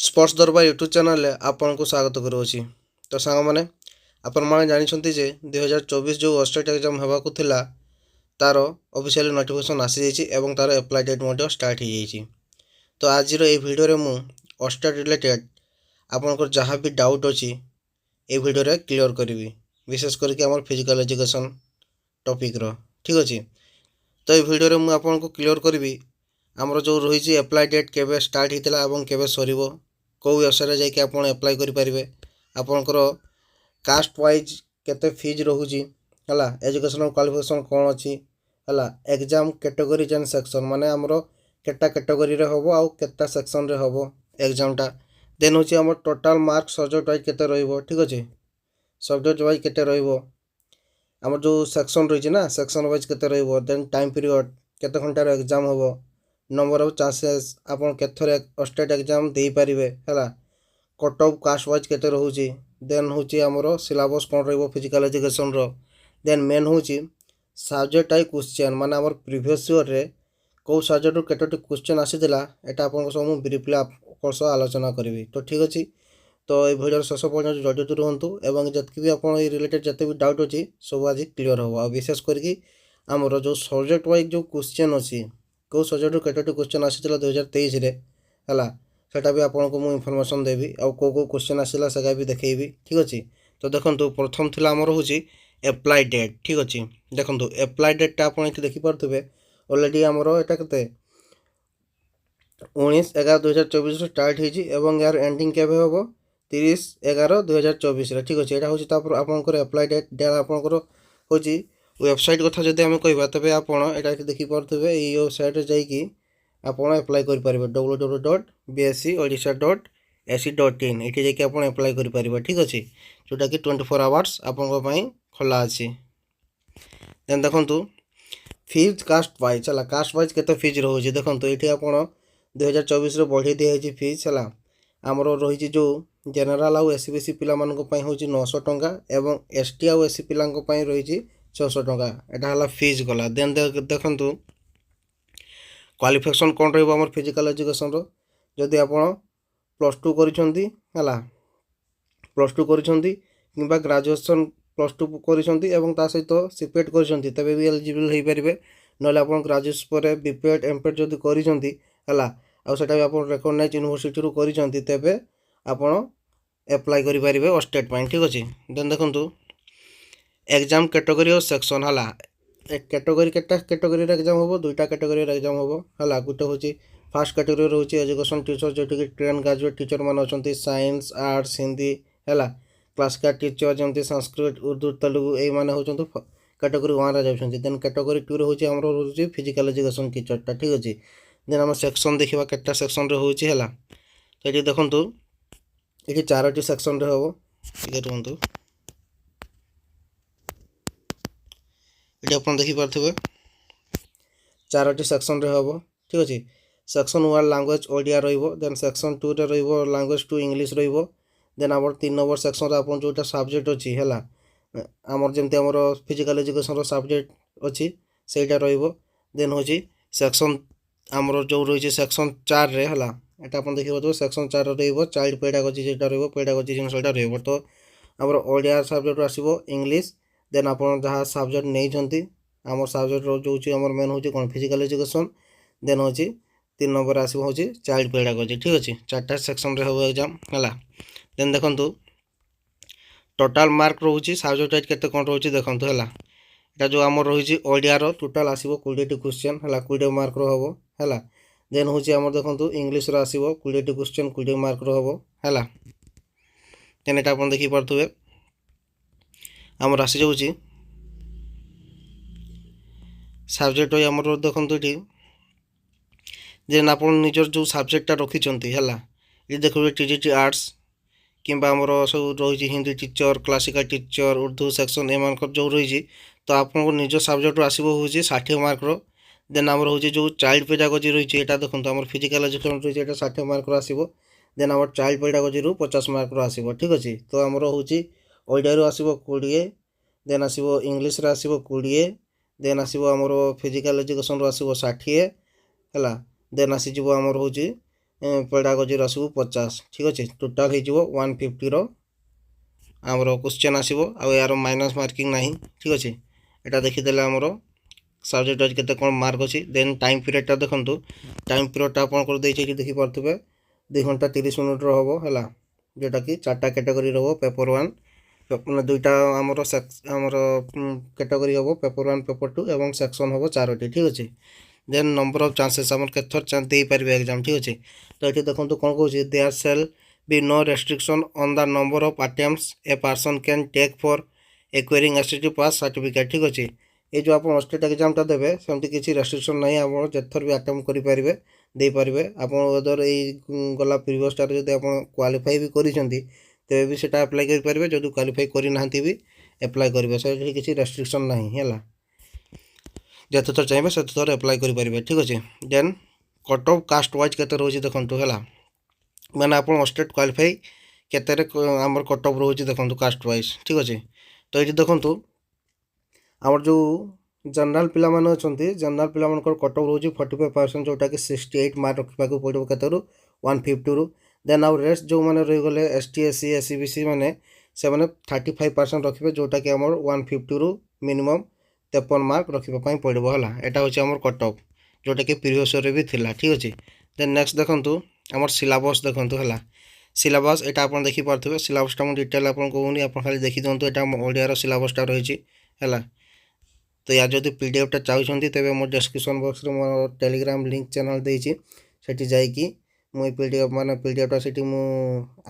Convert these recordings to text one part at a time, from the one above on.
Sports दरबार YouTube channel आपन को स्वागत करुँची। तो सांग मैंने आपण मैंने जानते जे 2024 जो ऑस्टेट एग्जाम होगाकू थिला तार ऑफिशियल नोटिफिकेशन आसी जाइए तार एप्लाई डेट स्टार्ट हो जाइए। तो आज ये वीडियो मु ऑस्टेट रिलेटेड आपनकर जहाँ भी डाउट अच्छी ये वीडियो क्लियर करी, विशेष करके आम फिजिकल एजुकेशन टॉपिक रो ठीक अच्छे। तो ये वीडियो मुझे आपको क्लियर करी आमर जो रही एप्लाई डेट केवे स्टार्ट होता है केवे सर कौ वेबसाइट जाकि आप एप्लाई करेंगे, आपणकर कास्ट वाइज केते फीज रोचे है, एजुकेशनल क्वालिफिकेशन कौन अच्छी है, एग्जाम कैटेगरी एंड सेक्शन माने आमर केटा कैटेगरी रे होबो आउ केटा सेक्शन रे होबो एग्जामटा। देन होची आमर टोटल मार्क सब्जेक्ट वाइज केते रहइबो ठीक अच्छे, सब्जेक्ट वाइज केते रहइबो आमर जो सेक्शन रही ना सेक्शन वाइज केते रहइबो। देन टाइम पीरियड केते घंटार एग्जाम होबो, नंबर ऑफ चांसेस आपन केथरे स्टेट एग्जाम दे पारिबे हैला, कट ऑफ कास्ट वाइज केते रहउची। देन होची हमरो सिलेबस कोन रहइबो फिजिकल एजुकेशन रो। देन मेन होची सब्जेक्ट आई क्वेश्चन माने हमर प्रीवियस ईयर रे को सब्जेक्ट रो केतोटी क्वेश्चन आसीदिला एटा आपन सब मु ब्रीफली आपन सह आलोचना करबी। तो ठीक अछि, तो ये वीडियो शेष पर्यंत जड़ित रुहतु एवं जतकि भी आपन ए रिलेटेड जते भी डाउट अछि सब आज क्लियर हो। विशेष करके हमर जो सब्जेक्ट वाइज जो क्वेश्चन अछि कौ सब्जेक्ट केतोटी क्वेश्चन आसीला 2023 रे हैला सेटा भी आपको मुझे इनफॉरमेशन देवी आउ को क्वेश्चन आसला सेगा भी देखी ठीक अच्छे। तो देखो प्रथम थी आमर हूँ एप्लाई डेट ठीक अच्छे। देखो एप्लाई डेटा आप देखिपे अलरेडी आमर यहाँ के 19/11/2024 स्टार्ट हो यार एंडिंग केवे हम 30/11/2024 ठीक अच्छे। यहाँ हूँ आपंकर एप्लाई डेट आपंकर हूँ वेबसाइट कथा जब आम कह तेज आप देखिपे ये वेबसाइट जाकि आपड़ एप्लाई करेंगे www.bscodisha.ac.in ये जाकि आप एप्लाई करेंगे ठीक अच्छे, जोटा कि 24 आवर्स आपंपाई खोला अच्छी। देन देखु फीज कास्ट वाइज है, कास्ट वाइज केते फीज रोचे देखो ये आप 2024 बढ़ी दिखाई फीज है आमर रही जो जेनेल आउ एससी बीसी पिला हूँ 900 टंका एवं एसटी आउ एससी पिला रही 600 टंका यहाँ फीज गला। देन देखु क्वालिफिकेशन कौन रही फिजिकल एजुकेशन रो जदि आप +2 करिसेंती हला +2 करिसेंती किंबा ग्रेजुएशन +2 करिसेंती एवं ता सहित सीपेट करिसेंती तबे भी एलिजिबल हो पारे। नले आप ग्रेजुएशन पर बीपेड एमपेड जदि करिसेंती हला आ सेटा भी आप रिकॉग्नाइज यूनिवर्सिटी रू करिसेंती तबे आप एप्लाई करि पारिबे स्टेट पाइन ठीक अछि। देन देखंतु एग्जाम कैटेगरी और सेक्शन हला कैटेगरी केटा कैटेगरी एग्जाम होबो दुईटा कैटेगरी एग्जाम होबो हला गुटे होची फर्स्ट कैटेगरी रोची एजुकेशन टीचर जोटी कि ट्रेन ग्रेजुएट टीचर मान अछंती साइंस आर्ट्स हिंदी हला, क्लासिकल टीचर जमती संस्कृत उर्दू तेलुगु ए माने होचंती कैटेगरी 1 रे जाउछंती। देन कैटेगरी 2 रे होची हमरो होची फिजिकल एजुकेशन टीचर टा ठीक अछि। देन हम सेक्शन देखिबा केटा सेक्शन रे होची हला, तो एटी देखंतु एटी चारोटी सेक्शन रे होबो ठीक रहंतु ये आप देखिपे चारोटी सेक्शन रे हम ठीक अच्छे। सेक्शन 1 लैंग्वेज ओडिया रहिबो, देन सेक्शन 2 रे रहिबो लैंग्वेज 2 इंग्लिश रहिबो। देन आम 3 नंबर सेक्शन आप जोटा सब्जेक्ट अच्छी है आमर जमती आमर फिजिकल एजुकेशन सब्जेक्ट अच्छी सेटा रहिबो। देन हूँ सेक्शन आमर जो रही सेक्शन 4 रे हला एटा आप देखिए सेक्शन 4 रहिबो चाइल्ड पेडागोजी जेटा रहिबो पेडागोजी जिनसटा रहिबो। तो आमर ओडिया सब्जेक्ट आसीबो इंग्लिश। देन आप जहाँ सब्जेक्ट नहीं आम सब्जेक्ट जो आम मेन हूँ कौन फिजिकल एजुकेशन। देन हूँ 3 नंबर आसो हूँ चाइल्ड पेडागोजी ठीक अच्छे। 4टा सेक्शन रे हम एग्जाम है। देन देखु टोटाल मार्क रोचे सब्जेक्ट वाइज केते कौन रोचे देखो है यहाँ जो आम रही ओडियार टोटाल आसो 20टी क्वेश्चन है 20 मार्क हम है। देन हूँ आम देखो इंग्लिश आसो 20टी क्वेश्चन 20 मार्क हम है। देन यहाँ आप देखिपे आमर आसी जाऊँगी सब्जेक्ट वाइज आमर देखो ये देन आप निजर जो सब्जेक्टा रखिंट है ये देखिए टीजीटी आर्ट्स किंबा आमर सब रही Hindi teacher classical teacher Urdu section एम जो रही तो आप निज सब्जेक्ट आसो हूँ 60 मार्क रो। देन आमर हूँ जो चाइल्ड पेडागोजी रही है देखो आम फिजिकल एजुकेशन रही है 60 मार्क आसो। देन आम चाइल्ड पेडागोजी 50 मार्क आसो ठीक अच्छे। तो आमर हूँ ओडिया आसो 20 देन आसो इंग्लिश आसो 20 देन आसो आमर फिजिकल एजुकेशन आसो 60 है। देन आसीज आमर हूँ पेडागोजी आसबू 50 ठीक अच्छे टोटाल हो 150 आमर क्वेश्चन आसो आ यार माइनस मार्किंग ना ठीक अच्छे यहाँ देखीदे आमर सब्जेक्ट वाइज केते कौन मार्क अच्छी देन टाइम पीरियडटा देखो टाइम पीरियडटा आप देखिपे 2 घंटा 30 मिनिट हम है जोटा कि 4टा कैटेगरी हम पेपर 1 मैंने 2टा आमर आमर कैटेगरी हम पेपर 1 पेपर 2 और सेक्शन हम 4टी ठीक अच्छे देन नंबर ऑफ चांसेस आम केथर दे पारे एग्जाम ठीक अच्छे तो ये देखो कौन कौन there shall be no restriction on the number of attempts a person can take for acquiring STT pass certificate ठीक अच्छे ये जो आप स्टेट एग्जामटा देवे सेमती किसी रेस्ट्रिक्शन नहीं आप जेथर भी अटेम्प्ट करेंगे देपारे आप अदर ये गला प्रिवियस टार जो आप क्वालिफाई भी करेंगे तेरे भी सेटा अप्लाई करेंगे जो क्वालिफाई करना भी अप्लाई करेंगे से किसी रेस्ट्रिक्शन ना है जिते थर चाहिए से थर अप्लाई करेंगे ठीक अच्छे then cut off caste wise के रोचे देखो है मैंने आप स्टेट क्वालिफाई केते आमर कट ऑफ रोचे देखो कास्ट वाइज ठीक अच्छे तो ये देखो आमर जो जनरल पिला माने अछंती जनरल पिला मानकर कट ऑफ रोचे 45% जोटा कि 68 मार्क रखा पड़ो केतरु 150 रु देन आउ रेस्ट जो मैंने रही गले एसटी एससी एससी बीसी मैंने से मैंने 35% रखिए जोटा कि आमर 150 रु मिनिमम 53 मार्क रखापी पड़ो है यहाँ हूँ आमर कट ऑफ जोटा कि प्रीवियस ईयर भी थिला ठीक अच्छे देन नेक्स्ट देखो आमर सिलेबस देखो है सिलेबस यहाँ आप देखिपे सिलेबसटा मुझे डिटेल आपको कहूनी आप खाली देखी दिखाँ यहाँ ओडियार सिलेबसटा रही है तो या जब पीडीएफटा चाहते तेरे मो डिस्क्रिप्शन बॉक्स रे मो टेलीग्राम लिंक चैनल देती सेठी जाइकी मुझे पीडीएफ माने पीडीएफटा सेठी मु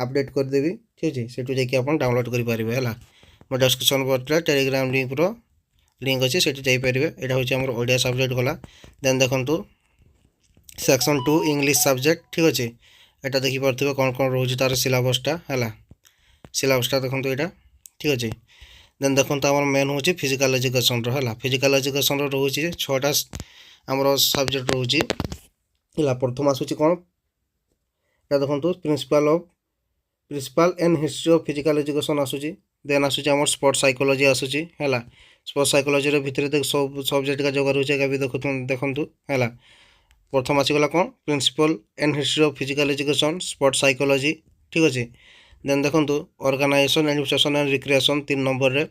अपडेट करदेवी ठीक है सेठू जाइए आप डाउनलोड करेंगे है मो डिस्क्रिप्शन बॉक्स रे टेलीग्राम लिंक अच्छे सेठी जाइपारे यहाँ हूँ आम ओडिया सब्जेक्ट गला देन देखो सेक्शन 2 इंग्लिश सब्जेक्ट ठीक अच्छे यहाँ देखिपे कौन कौन रोचे तार सिलेबसटा है सिलेबसटा देखो यहाँ ठीक अच्छे देन देखो आम मेन हूँ फिजिकल एजुकेशन है फिजिकल एजुकेशन रोचे 6टा आमर सब्जेक्ट रोचे है प्रथम आसूँ कौन या देखो principle and history of physical education आसूँ देन आसूँ आम स्पोर्ट साइकोलॉजी आसूँ है स्पोर्ट साइकोलॉजी भितर सब सब्जेक्ट का जगह रोचे भी देखु है प्रथम आसीगला कौन principle and history of physical education sport psychology ठीक अच्छे देन देखो organisation administration and recreation 3 number रे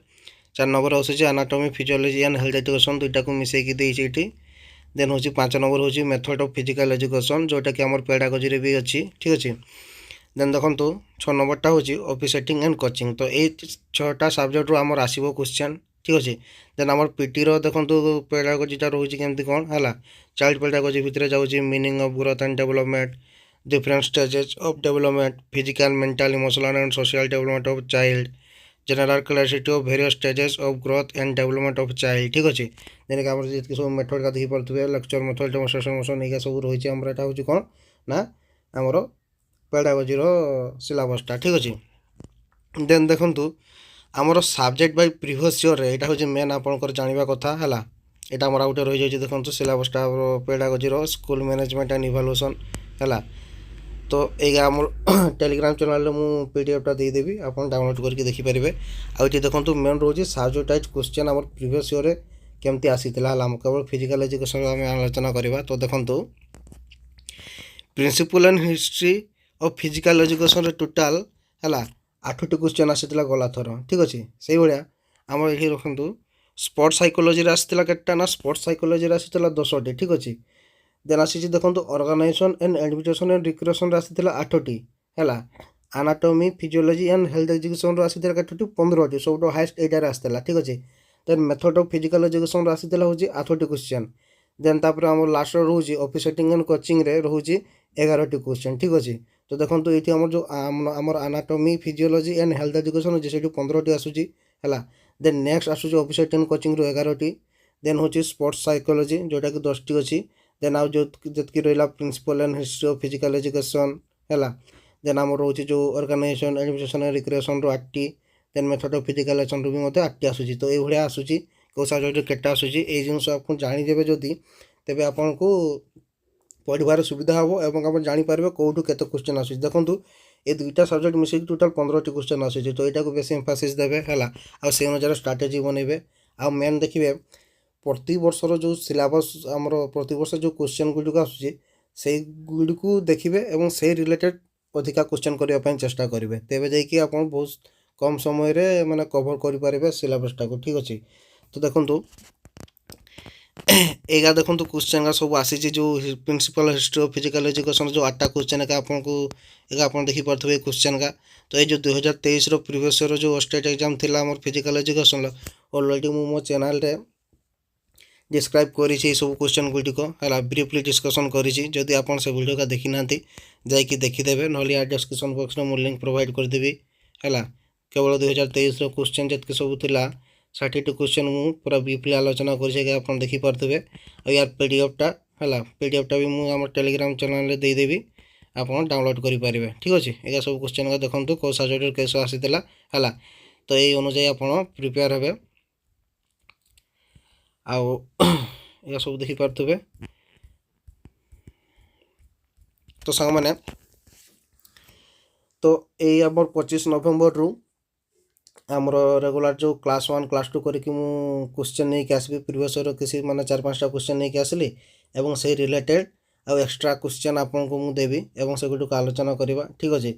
4 नंबर आसूँ anatomy physiology and health education 2टा को मिसेकी देती देन हूँ 5 नंबर हूँ मेथड ऑफ फिजिकल एजुकेशन जोटा कि आम पेडागोजी भी अच्छी ठीक अच्छे देन देखो 6 नंबरटा हूँ ऑफिस सेटिंग एंड कोचिंग तो ये 6टा सब्जेक्ट आमर आसो क्वेश्चन ठीक अच्छे देन आम पीटी देखो पेडागोजीटा रोचे केमती कौन है चाइल्ड पेडागोजी भितर जाऊँगी meaning of growth and development different stages of development physical mental emotional and social development of child general क्लासिटी of various stages of growth and development of child ठीक अच्छे जेने आम जी सब मेथड का देखिपे लेक्चर मेथड डेमोन्स्ट्रेशन मोशन ये सब रही है यहाँ हूँ कौन ना आमर पेडागोजीर सिलेबसटा ठीक अच्छे देन देखु आमर सब्जेक्ट बाय प्रीवियस ईयर यहाँ हूँ मेन आपंकर जानवा कथा है यहाँ आमर गोटे रही जाए देखो सिलेबसटा पेडागोजीर स्कूल मैनेजमेंट एंड इवैल्यूएशन है तो ये आम टेलीग्राम चैनल में मुझे पीडीएफटा देदेवी आप डाउनलोड करके देखिपारे आगे देखो मेन रोचे सब्जेक्ट क्वेश्चन आम प्रीवियस ईयर केमती आसी केवल फिजिकल एजुकेशन आम आलोचना करवा तो देखो principle and history of physical education total है 8टी क्वेश्चन आसाला गला थर ठीक अच्छे से भाया आम ये रखु स्पोर्ट साइकोलॉजी आसाला केटा ना स्पोर्ट साइकोलॉजी आसाला 10टी ठीक अच्छे देन आसी देखो organisation and administration and recreation आसाला 8टी है anatomy physiology and health education आसाला केतोटी 15टी सब हाएस्ट एटार आसाला ठीक अच्छे then method of physical education आसाला हूँ 8टी क्वेश्चन देन तापर आम लास्ट रोचे ऑफिस सेटिंग एंड कोचिंग रे रोचे 11टी क्वेश्चन ठीक अच्छे तो देखो ये आम जो आमर anatomy physiology and health education अच्छे से 15टी आसूँ है देन नेक्स्ट आसूँ ऑफिस सेटिंग कोचिंग रू 11टी देन हूँ स्पोर्ट्स साइकोलॉजी जोटा कि 10टी अच्छी देन आउ जो जी रहा principle and history of physical education है देन आम रोचे जो ऑर्गेनाइजेशन एडमिनिस्ट्रेशन एंड रिक्रिएशन 8टी then method of physical education भी मतलब 8टी आसूँ तो ये आसूँ कौ सब्जेक्ट केटा आसूँ ये जिन आपको जानीदेवे जदि तेज आपन को पढ़ार सुविधा हम और आप जापर कौटू के क्वेश्चन आसूँ देखो ये 2टा सब्जेक्ट मिसेक टोटाल 15टी क्वेश्चन आसूँ तो यहाँ को बेस एम्फासिस देवे है आ से अनुसार स्ट्राटेजी बनइबे आ मेन देखिए प्रति वर्षर जो सिलेबस आमर प्रति वर्ष जो क्वेश्चन गुड़िक आसूँ ସେଇଗୁଡ଼ିକୁ ଦେଖିବେ ଏବଂ ସେଇ ରିଲେଟେଡ୍ ଅଧିକା କ୍ୱେଶ୍ଚନ୍ କରିବା ପାଇଁ ଚେଷ୍ଟା କରିବେ, ତେବେ ଯାଇକି ଆପଣ ବହୁତ କମ୍ ସମୟରେ ମାନେ କଭର୍ କରିପାରିବେ ସିଲାବସ୍ଟାକୁ। ଠିକ୍ ଅଛି। ତ ଦେଖନ୍ତୁ ଏଇଗା ଦେଖନ୍ତୁ କ୍ୱେଶ୍ଚନ୍ ସବୁ ଆସିଛି, ଯେଉଁ principal history of physical education ଯେଉଁ 8ଟା କ୍ୱେଶ୍ଚନ୍ ଏକା ଆପଣଙ୍କୁ ଏକା ଆପଣ ଦେଖିପାରୁଥିବେ ଏଇ କ୍ୱେଶ୍ଚନ୍ ଏକା। ତ ଏଇ ଯେଉଁ 2023ର ପ୍ରିଭିୟସ୍ ଇୟର୍ର ଯେଉଁ ଷ୍ଟେଟ୍ ଏକ୍ଜାମ୍ ଥିଲା ଆମର ଫିଜିକାଲ୍ ଏଜୁକେସନ୍ର, ଅଲରେଡ଼ି ମୁଁ ମୋ ଚ୍ୟାନେଲ୍ରେ ଡିସ୍କ୍ରାଇବ୍ କରିଛି ଏସବୁ କ୍ୱେଶ୍ଚନ୍ ଗୁଡ଼ିକ ହେଲା, ବ୍ରିଫଲି ଡିସ୍କସନ୍ କରିଛି। ଯଦି ଆପଣ ସେ ଭିଡ଼ିଓଟା ଦେଖିନାହାନ୍ତି ଯାଇକି ଦେଖିଦେବେ, ନହେଲେ ୟା ଡିସ୍କ୍ରିପ୍ସନ୍ ବକ୍ସରେ ମୁଁ ଲିଙ୍କ୍ ପ୍ରୋଭାଇଡ଼ କରିଦେବି ହେଲା। କେବଳ 2023ର କ୍ୱେଶ୍ଚନ୍ ଯେତିକି ସବୁ ଥିଲା 60ଟି କ୍ୱେଶ୍ଚନ୍ ମୁଁ ପୁରା ବ୍ରିଫଲି ଆଲୋଚନା କରିଛି, ଆପଣ ଦେଖିପାରୁଥିବେ। ଆଉ ୟାର ପିଡ଼ିଏଫ୍ଟା ହେଲା, ପିଡ଼ିଏଫ୍ଟା ବି ମୁଁ ଆମ ଟେଲିଗ୍ରାମ ଚ୍ୟାନେଲ୍ରେ ଦେଇଦେବି, ଆପଣ ଡାଉନଲୋଡ଼୍ କରିପାରିବେ। ଠିକ୍ ଅଛି। ଏଇଟା ସବୁ କ୍ୱେଶ୍ଚନ୍ ଦେଖନ୍ତୁ କେଉଁ ସବଜେକ୍ଟରୁ କେସ ଆସିଥିଲା ହେଲା। ତ ଏଇ ଅନୁଯାୟୀ ଆପଣ ପ୍ରିପେୟାର ହେବେ। ଆଉ ଏହା ସବୁ ଦେଖିପାରୁଥିବେ। ତ ସାଙ୍ଗମାନେ, ତ ଏଇ ଆମର 25 ନଭେମ୍ବରରୁ ଆମର ରେଗୁଲାର ଯେଉଁ କ୍ଲାସ୍ 1 କ୍ଲାସ୍ 2 କରିକି ମୁଁ କ୍ୱେଶ୍ଚନ୍ ନେଇକି ଆସିବି, ପ୍ରିଭିୟସ୍ ଇୟର୍ର କିଛି ମାନେ 4-5ଟା କ୍ୱେଶ୍ଚନ୍ ନେଇକି ଆସିଲି ଏବଂ ସେଇ ରିଲେଟେଡ୍ ଆଉ ଏକ୍ସଟ୍ରା କ୍ୱେଶ୍ଚନ୍ ଆପଣଙ୍କୁ ମୁଁ ଦେବି ଏବଂ ସେଗୁଡ଼ିକୁ ଆଲୋଚନା କରିବା। ଠିକ୍ ଅଛି।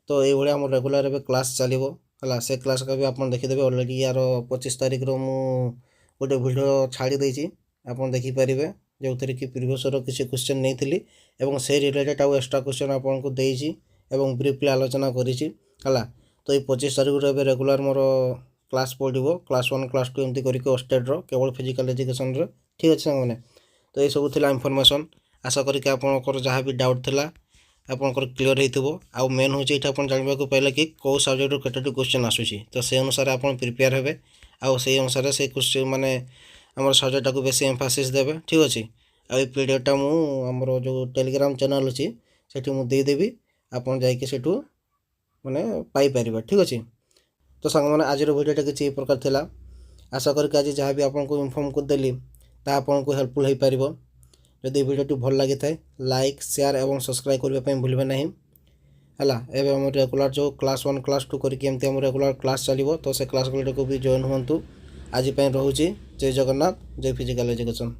ତ ଏଇଭଳିଆ ଆମର ରେଗୁଲାର ଏବେ କ୍ଲାସ୍ ଚାଲିବ ହେଲା। ସେ କ୍ଲାସ୍ ବି ଆପଣ ଦେଖିଦେବେ। ଅଲରେଡ଼ି ୟାର 25 ତାରିଖର ମୁଁ ଗୋଟେ ଭିଡ଼ିଓ ଛାଡ଼ି ଦେଇଛି, ଆପଣ ଦେଖିପାରିବେ, ଯେଉଁଥିରେ କି ପ୍ରିଭିୟସ୍ ଇୟର୍ର କିଛି କ୍ୱେଶ୍ଚନ୍ ନେଇଥିଲି ଏବଂ ସେଇ ରିଲେଟେଡ୍ ଆଉ ଏକ୍ସଟ୍ରା କ୍ୱେଶ୍ଚନ୍ ଆପଣଙ୍କୁ ଦେଇଛି ଏବଂ ବ୍ରିଫଲି ଆଲୋଚନା କରିଛି ହେଲା। ତ ଏଇ 25 ତାରିଖରୁ ଏବେ ରେଗୁଲାର ମୋର କ୍ଲାସ୍ ପଡ଼ିବ, କ୍ଲାସ୍ 1 କ୍ଲାସ୍ 2 ଏମିତି କରିକି ଷ୍ଟେଟ୍ର କେବଳ ଫିଜିକାଲ୍ ଏଜୁକେସନ୍ର। ଠିକ୍ ଅଛି ସାଙ୍ଗମାନେ। ତ ଏଇସବୁ ଥିଲା ଇନଫର୍ମେସନ୍। ଆଶା କରିକି ଆପଣଙ୍କର ଯାହା ବି ଡାଉଟ୍ ଥିଲା ଆପଣଙ୍କର କ୍ଲିୟର୍ ହେଇଥିବ। ଆଉ ମେନ୍ ହେଉଛି ଏଇଟା ଆପଣ ଜାଣିବାକୁ ପାଇଲେ କି କେଉଁ ସବଜେକ୍ଟରୁ କେତୋଟି କ୍ୱେଶ୍ଚନ୍ ଆସୁଛି। ତ ସେଇ ଅନୁସାରେ ଆପଣ ପ୍ରିପେୟାର ହେବେ ଆଉ ସେଇ ଅନୁସାରେ ସେଇ କ୍ୱେଶ୍ଚନ୍ ମାନେ ଆମର ସବଜେକ୍ଟଟାକୁ ବେଶୀ ଏମ୍ଫାସିସ୍ ଦେବେ। ଠିକ୍ ଅଛି। ଆଉ ଏଇ ପିଡ଼ିଏଫ୍ଟା ମୁଁ ଆମର ଯେଉଁ ଟେଲିଗ୍ରାମ ଚ୍ୟାନେଲ୍ ଅଛି ସେଠି ମୁଁ ଦେଇଦେବି, ଆପଣ ଯାଇକି ସେଠୁ ମାନେ ପାଇପାରିବେ। ଠିକ୍ ଅଛି। ତ ସାଙ୍ଗମାନେ, ଆଜିର ଭିଡ଼ିଓଟା କିଛି ଏ ପ୍ରକାର ଥିଲା। ଆଶା କରିକି ଆଜି ଯାହା ବି ଆପଣଙ୍କୁ ଇନଫର୍ମ କରିଦେଲି ତାହା ଆପଣଙ୍କୁ ହେଲ୍ପଫୁଲ୍ ହୋଇପାରିବ। ଯଦି ଭିଡ଼ିଓଟି ଭଲ ଲାଗିଥାଏ ଲାଇକ୍, ସେୟାର ଏବଂ ସବସ୍କ୍ରାଇବ୍ କରିବା ପାଇଁ ଭୁଲିବେ ନାହିଁ ହେଲା। ଏବେ ଆମର ରେଗୁଲାର ଯେଉଁ କ୍ଲାସ୍ 1 କ୍ଲାସ୍ 2 କରିକି ଏମିତି ଆମର ରେଗୁଲାର କ୍ଲାସ୍ ଚାଲିବ, ତ ସେ କ୍ଲାସ୍ ଗୁଡ଼ିକୁ ବି ଜଏନ୍ ହୁଅନ୍ତୁ। ଆଜି ପାଇଁ ରହୁଛି। ଜୟ ଜଗନ୍ନାଥ, ଜୟ ଫିଜିକାଲ୍ ଏଜୁକେସନ୍।